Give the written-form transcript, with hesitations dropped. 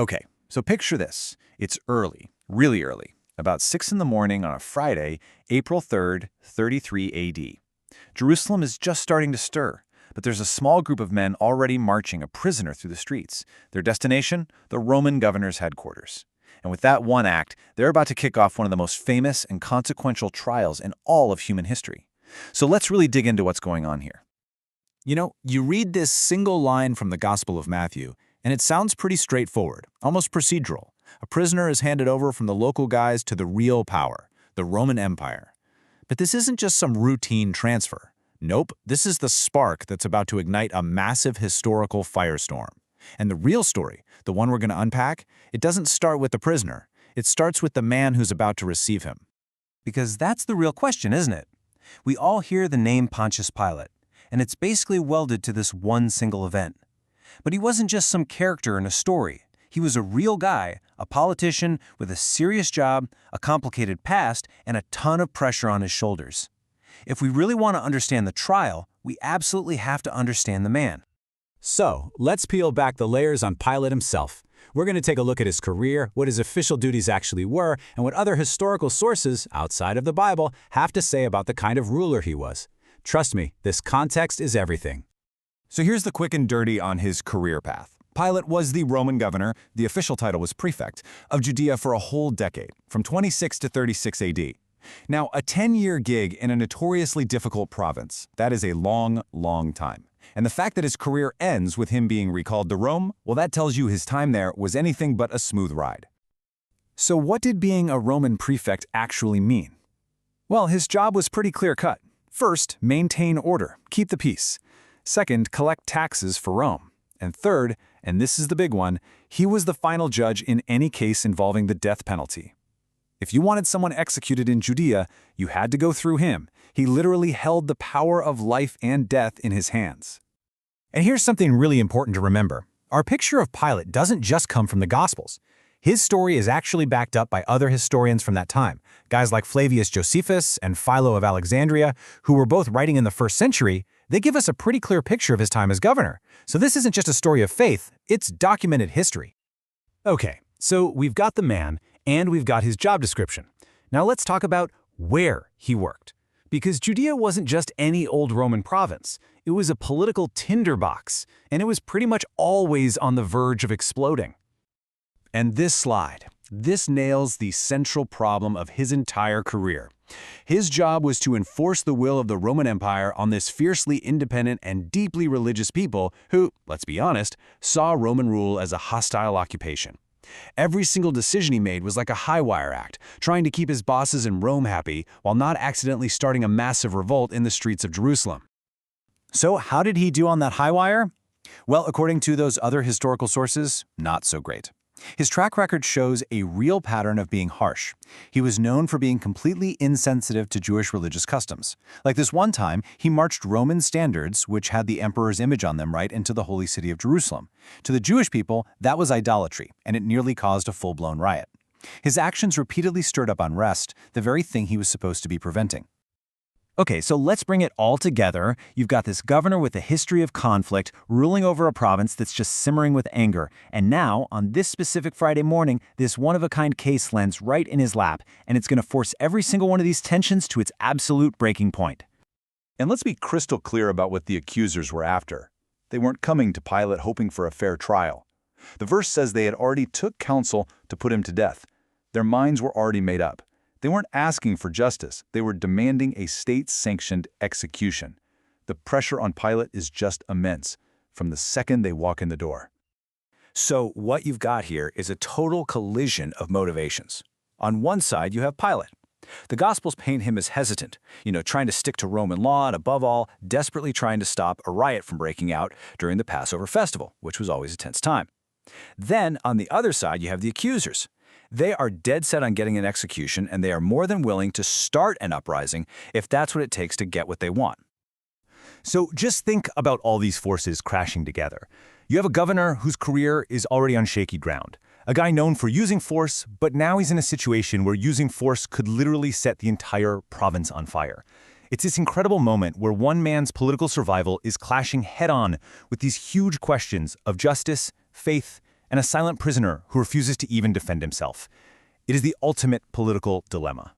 Okay, so picture this. It's early, really early, about 6 in the morning on a Friday, April 3rd, 33 AD. Jerusalem is just starting to stir, but there's a small group of men already marching a prisoner through the streets. Their destination? The Roman governor's headquarters. And with that one act, they're about to kick off one of the most famous and consequential trials in all of human history. So let's really dig into what's going on here. You read this single line from the Gospel of Matthew, and it sounds pretty straightforward, almost procedural. A prisoner is handed over from the local guys to the real power, the Roman Empire. But this isn't just some routine transfer. Nope, this is the spark that's about to ignite a massive historical firestorm. And the real story, the one we're going to unpack, it doesn't start with the prisoner. It starts with the man who's about to receive him. Because that's the real question, isn't it? We all hear the name Pontius Pilate, and it's basically welded to this one single event. But he wasn't just some character in a story. He was a real guy, a politician with a serious job, a complicated past, and a ton of pressure on his shoulders. If we really want to understand the trial, we absolutely have to understand the man. So, let's peel back the layers on Pilate himself. We're going to take a look at his career, what his official duties actually were, and what other historical sources, outside of the Bible, have to say about the kind of ruler he was. Trust me, this context is everything. So here's the quick and dirty on his career path. Pilate was the Roman governor, the official title was prefect, of Judea for a whole decade, from 26 to 36 AD. Now, a 10-year gig in a notoriously difficult province, that is a long, long time. And the fact that his career ends with him being recalled to Rome, well, that tells you his time there was anything but a smooth ride. So what did being a Roman prefect actually mean? Well, his job was pretty clear-cut. First, maintain order, keep the peace. Second, collect taxes for Rome. And third, and this is the big one, he was the final judge in any case involving the death penalty. If you wanted someone executed in Judea, you had to go through him. He literally held the power of life and death in his hands. And here's something really important to remember. Our picture of Pilate doesn't just come from the Gospels. His story is actually backed up by other historians from that time, guys like Flavius Josephus and Philo of Alexandria, who were both writing in the 1st century. They give us a pretty clear picture of his time as governor. So this isn't just a story of faith, it's documented history. Okay, so we've got the man, and we've got his job description. Now let's talk about where he worked. Because Judea wasn't just any old Roman province. It was a political tinderbox, and it was pretty much always on the verge of exploding. And this nails the central problem of his entire career. His job was to enforce the will of the Roman Empire on this fiercely independent and deeply religious people who, let's be honest, saw Roman rule as a hostile occupation. Every single decision he made was like a high-wire act, trying to keep his bosses in Rome happy while not accidentally starting a massive revolt in the streets of Jerusalem. So how did he do on that high wire? Well, according to those other historical sources, not so great. His track record shows a real pattern of being harsh. He was known for being completely insensitive to Jewish religious customs. Like this one time, he marched Roman standards, which had the emperor's image on them, right into the holy city of Jerusalem. To the Jewish people, that was idolatry, and it nearly caused a full-blown riot. His actions repeatedly stirred up unrest, the very thing he was supposed to be preventing. Okay, so let's bring it all together. You've got this governor with a history of conflict ruling over a province that's just simmering with anger. And now, on this specific Friday morning, this one-of-a-kind case lands right in his lap, and it's going to force every single one of these tensions to its absolute breaking point. And let's be crystal clear about what the accusers were after. They weren't coming to Pilate hoping for a fair trial. The verse says they had already took counsel to put him to death. Their minds were already made up. They weren't asking for justice. They were demanding a state-sanctioned execution. The pressure on Pilate is just immense from the second they walk in the door. So what you've got here is a total collision of motivations. On one side, you have Pilate. The Gospels paint him as hesitant, trying to stick to Roman law and, above all, desperately trying to stop a riot from breaking out during the Passover festival, which was always a tense time. Then, on the other side, you have the accusers. They are dead set on getting an execution, and they are more than willing to start an uprising if that's what it takes to get what they want. So just think about all these forces crashing together. You have a governor whose career is already on shaky ground, a guy known for using force, but now he's in a situation where using force could literally set the entire province on fire. It's this incredible moment where one man's political survival is clashing head-on with these huge questions of justice, faith, and a silent prisoner who refuses to even defend himself. It is the ultimate political dilemma.